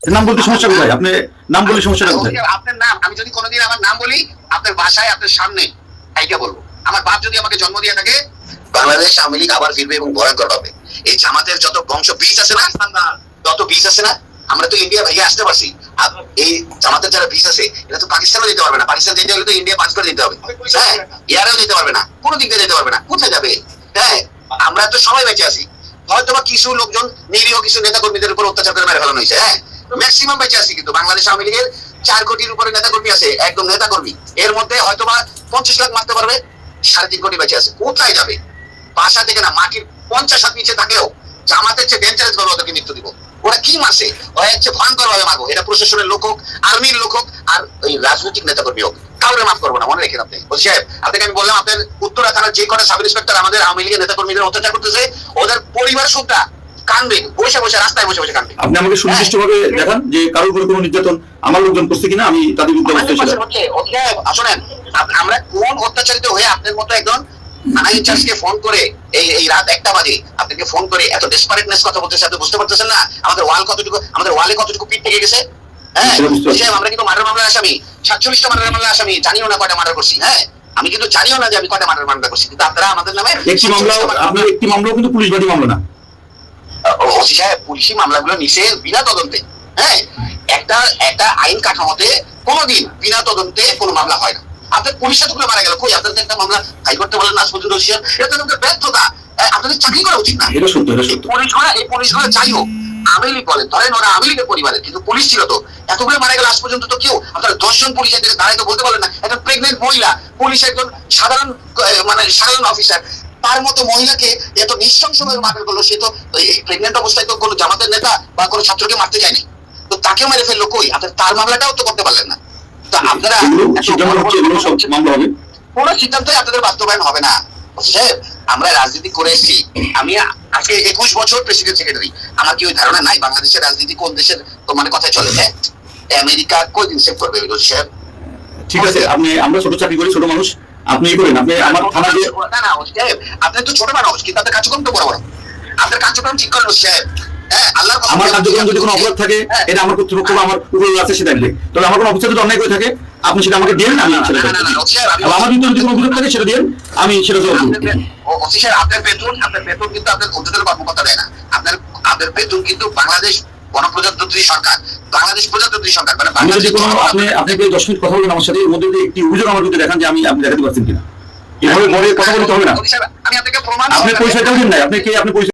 নাম বলতে সমস্যা কোথায়? আপনি নাম বলে সমস্যাটা কোথায়? আপনার নাম আমি যদি কোনোদিন আমার নাম বলি আপনার বাসায় আপনার সামনে এইটা বলবো। আমার বাপ যদি আমাকে জন্ম দিয়ে থাকে, বাংলাদেশ আওয়ামী লীগ আবার ফিরবে এবং ভয়ঙ্কর হবে। এই জামাতের যত বংশ বীজ আছে না, যত বীজ আছে না, আমরা তো ইন্ডিয়া ভেঙে আসতে পারছি। এই জামাতের যারা বীজ আছে এটা তো পাকিস্তানও যেতে পারবে না। পাকিস্তান যেতে হলে তো ইন্ডিয়া পাস করে দিতে হবে। হ্যাঁ, ইয়ারেও যেতে পারবে না, কোনো দিক দিয়ে যেতে পারবে না। কোথায় যাবে? হ্যাঁ, আমরা তো সবাই বেঁচে আছি। হয়তো বা কিছু লোকজন নিরীহ কিছু নেতা কর্মীদের উপর অত্যাচার করে মেরে ফেলানো হয়েছে। হ্যাঁ, ম্যাক্সিমাম বেঁচে আছি, কিন্তু বাংলাদেশ আওয়ামী লীগের 4 কোটির উপরে নেতা কর্মী আছে, একদম নেতা কর্মী। এর মধ্যে হয়তো বা 50 লাখ মারতে পারবে, 3.5 কোটি বেঁচে আছে। কোথায় যাবে? বাসা থেকে না, মাটির 50 হাত নিচে থাকলেও জামাতের চেয়ে ডেঞ্জারাস ভাবে ওদেরকে মৃত্যু দিব। ওরা কি মারছে? ওরা হচ্ছে ভয়ঙ্কর ভাবে মারবো। এটা প্রশাসনের লোক হোক, আর্মির লোক হোক, আর ওই রাজনৈতিক নেতা কর্মী হোক, কাউরে মাফ করবো না, মনে রেখেন আপনি। ওসি সাহেব, আপনাকে আমি বললাম আপনার উত্তরা থানার যে কটা সাব ইন্সপেক্টর আমাদের আওয়ামী লীগের নেতা কর্মীদের অত্যাচার করতেছে, ওদের পরিবার সুদ্ধা কানবে, বসে বসে রাস্তায় বসে বসে কানবে। আপনি আমাকে সুনির্দিষ্টভাবে দেখান যে কারোর উপরে কোনো নির্যাতন আমার লোকজন করছে কিনা, আমি তাদের বিরুদ্ধে অবস্থা শোনেন, আমরা কোন অত্যাচারিত হয়ে আপনার মতো একজন থানা ইনচার্জকে ফোন করে এই রাত 1টা বাজে আপনাকে ফোন করে এত ডেসপারেটনেস কথা বলতেছে, আপনি বুঝতে পারতেছেন না আমাদের ওয়ালে কতটুকু পিঠ থেকে গেছে। হ্যাঁ, আমরা কিন্তু মার্ডার মামলার আসামি, 47টা মার্ডার মামলার আসামি, জানিও না কয়টা মার্ডার করছি। হ্যাঁ, আমি কিন্তু জানিও না যে আমি কয়টা মার্ডার মামলা করছি, কিন্তু আপনারা আমাদের নামে একটি মামলা, আপনার একটি মামলাও কিন্তু পুলিশবাদী মামলা না। ওসি সাহেব, পুলিশি মামলাগুলো নিচে বিনা তদন্তে। হ্যাঁ, একটা আইন কাঠামোতে কোনোদিন বিনা তদন্তে কোনো মামলা হয় না। আপনার পুলিশ এতগুলো মারা গেল, কই আপনাদের একটা মামলা হাই করতে বলেন না? আজপর্যন্ত এটা তো আপনাদের ব্যর্থতা। আপনাদের চাকরি করা উচিত না। এটা সত্য, এটা সত্য। পুলিশগুলো যাই হোক, আওয়ামী লীগ বলেন, ধরেন ওরা আওয়ামী লীগের পরিবারের, কিন্তু পুলিশ ছিল তো। এতগুলো মারা গেল, আজ পর্যন্ত তো কেউ আপনারা 10 জন পুলিশের দিকে দাঁড়ায় তো বলতে পারলেন না একটা প্রেগনেন্ট মহিলা পুলিশ, একজন সাধারণ অফিসার, তার মতো মহিলাকে এত নৃশংসভাবে মার্ডার করলো। সে তো এই প্রেগনেন্ট অবস্থায় তো কোনো জামাতের নেতা বা কোনো ছাত্রকে মারতে যায়নি, তো তাকেও মেরে ফেললো। কই আপনার তার মামলাটাও তো করতে পারলেন না। তো আপনারা কোন সিদ্ধান্তই আপনাদের বাস্তবায়ন হবে না। আমরা রাজনীতি করে এসেছি, আমি আজকে 21 বছর প্রেসিডেন্ট সেক্রেটারি। আমার কি ওই ধারণা নাই বাংলাদেশের রাজনীতি কোন দেশের কথায় চলে? হ্যাঁ, আমেরিকা কয়দিন সেভ করবে? ঠিক আছে, আমরা ছোট চাকরি করি, ছোট মানুষ, আপনি করেন। আপনি আমার থানা যে আপনি তো ছোট মানুষ, কিন্তু আপনার কার্যক্রম তো বড় বড়। আপনার কার্যক্রম ঠিক করেন সাহেব। আমার কার্যক্রম যদি কোনো অপরাধ থাকে, এটা আমার কর্তৃপক্ষ বা আমার উপরে আছে সে দেখবে। তবে আমার কোনো অফিসার যদি অন্যায় করে থাকে, আপনি সেটা আমাকে দিন, আমি সেটা আমার বিরুদ্ধে যদি কোনো অভিযোগ থাকে সেটা দিন, আমি সেটা জবাব দেব। অফিসার, আপনার বেতন কিন্তু আপনার ঊর্ধ্বতন কর্মকর্তা দেয় না। আপনার বেতন কিন্তু বাংলাদেশ গণপ্রজাতন্ত্রী সরকার, বাংলাদেশ প্রজাতন্ত্রী সরকার। মানে আমি যদি কোনো আপনি 10 মিনিট কথা বলেন আমার সাথে, এর মধ্যে একটি অভিযোগ আমার বিরুদ্ধে দেখান যে আপনি দেখাতে পারছেন কিনা, এভাবে বলে কথা বলতে হবে না। আমি আপনাকে প্রমাণ, আপনি পরিচয়টাও দিন নাই, আপনি কে, আপনি পরিচয়